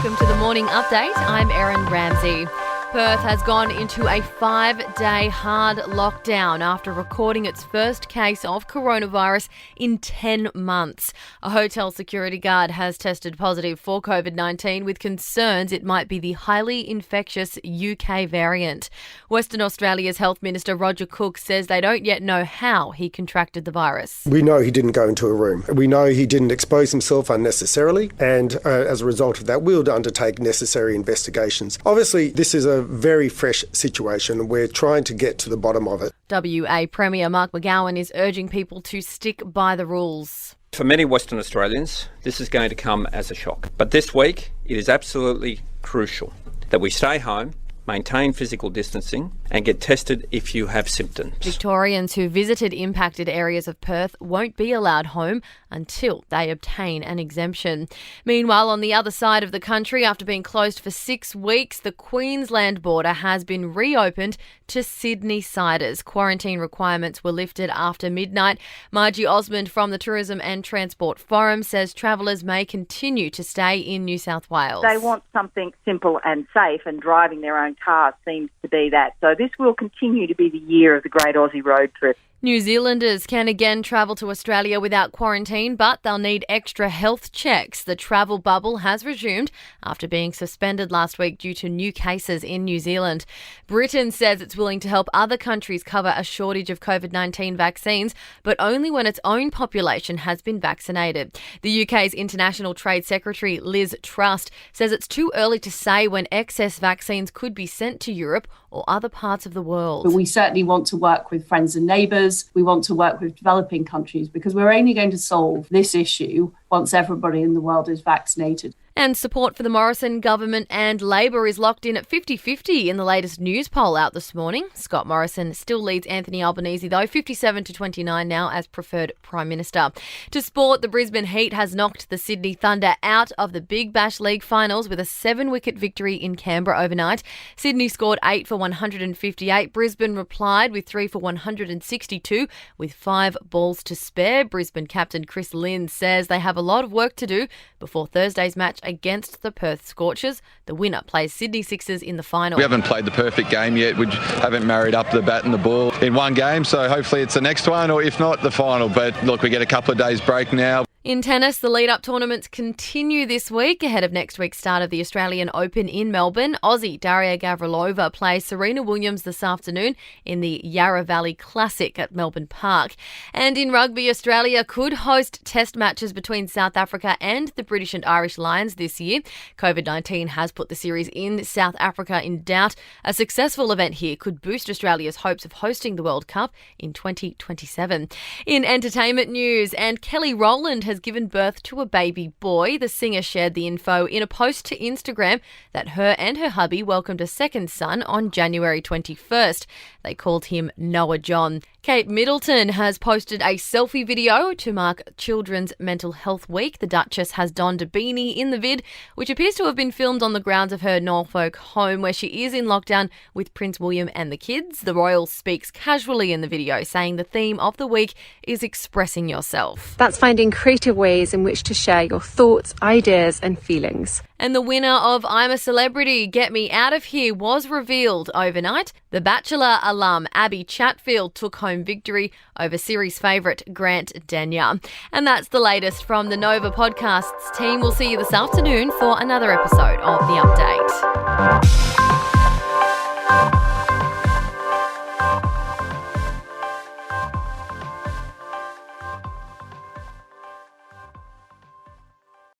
welcome to the Morning Update. I'm Erin Ramsey. Perth has gone into a 5-day hard lockdown after recording its first case of coronavirus in 10 months. A hotel security guard has tested positive for COVID-19 with concerns it might be the highly infectious UK variant. Western Australia's Health Minister Roger Cook says they don't yet know how he contracted the virus. We know he didn't go into a room. We know he didn't expose himself unnecessarily, and as a result of that, we'll undertake necessary investigations. Obviously, this is a very fresh situation. We're trying to get to the bottom of it. WA Premier Mark McGowan is urging people to stick by the rules. For many Western Australians, this is going to come as a shock. But this week, it is absolutely crucial that we stay home, maintain physical distancing and get tested if you have symptoms. Victorians who visited impacted areas of Perth won't be allowed home until they obtain an exemption. Meanwhile, on the other side of the country, after being closed for 6 weeks, the Queensland border has been reopened to Sydneysiders. Quarantine requirements were lifted after midnight. Margie Osmond from the Tourism and Transport Forum says travellers may continue to stay in New South Wales. They want something simple and safe, and driving their own cars seems to be that. So this will continue to be the year of the Great Aussie Road Trip. New Zealanders can again travel to Australia without quarantine, but they'll need extra health checks. The travel bubble has resumed after being suspended last week due to new cases in New Zealand. Britain says it's willing to help other countries cover a shortage of COVID-19 vaccines, but only when its own population has been vaccinated. The UK's International Trade Secretary Liz Truss says it's too early to say when excess vaccines could be sent to Europe or other parts of the world. But we certainly want to work with friends and neighbours. We want to work with developing countries because we're only going to solve this issue once everybody in the world is vaccinated. And support for the Morrison government and Labor is locked in at 50-50 in the latest news poll out this morning. Scott Morrison still leads Anthony Albanese, though, 57-29 now as preferred Prime Minister. To sport, the Brisbane Heat has knocked the Sydney Thunder out of the Big Bash League finals with a 7-wicket victory in Canberra overnight. Sydney scored 8 for 158. Brisbane replied with 3 for 162 with 5 balls to spare. Brisbane captain Chris Lynn says they have a lot of work to do before Thursday's match against the Perth Scorchers. The winner plays Sydney Sixers in the final. We haven't played the perfect game yet. We haven't married up the bat and the ball in one game, so hopefully it's the next one, or if not, the final. But look, we get a couple of days break now. In tennis, the lead-up tournaments continue this week ahead of next week's start of the Australian Open in Melbourne. Aussie Daria Gavrilova plays Serena Williams this afternoon in the Yarra Valley Classic at Melbourne Park. And in rugby, Australia could host test matches between South Africa and the British and Irish Lions this year. COVID-19 has put the series in South Africa in doubt. A successful event here could boost Australia's hopes of hosting the World Cup in 2027. In entertainment news, and Kelly Rowland has given birth to a baby boy. The singer shared the info in a post to Instagram that her and her hubby welcomed a second son on January 21st. They called him Noah John. Kate Middleton has posted a selfie video to mark Children's Mental Health Week. The Duchess has donned a beanie in the vid, which appears to have been filmed on the grounds of her Norfolk home, where she is in lockdown with Prince William and the kids. The royal speaks casually in the video, saying the theme of the week is expressing yourself. That's finding creative ways in which to share your thoughts, ideas and feelings. And the winner of I'm a Celebrity, Get Me Out of Here was revealed overnight. The Bachelor alum Abby Chatfield took home victory over series favourite Grant Denyer. And that's the latest from the Nova Podcasts team. We'll see you this afternoon for another episode of The Update.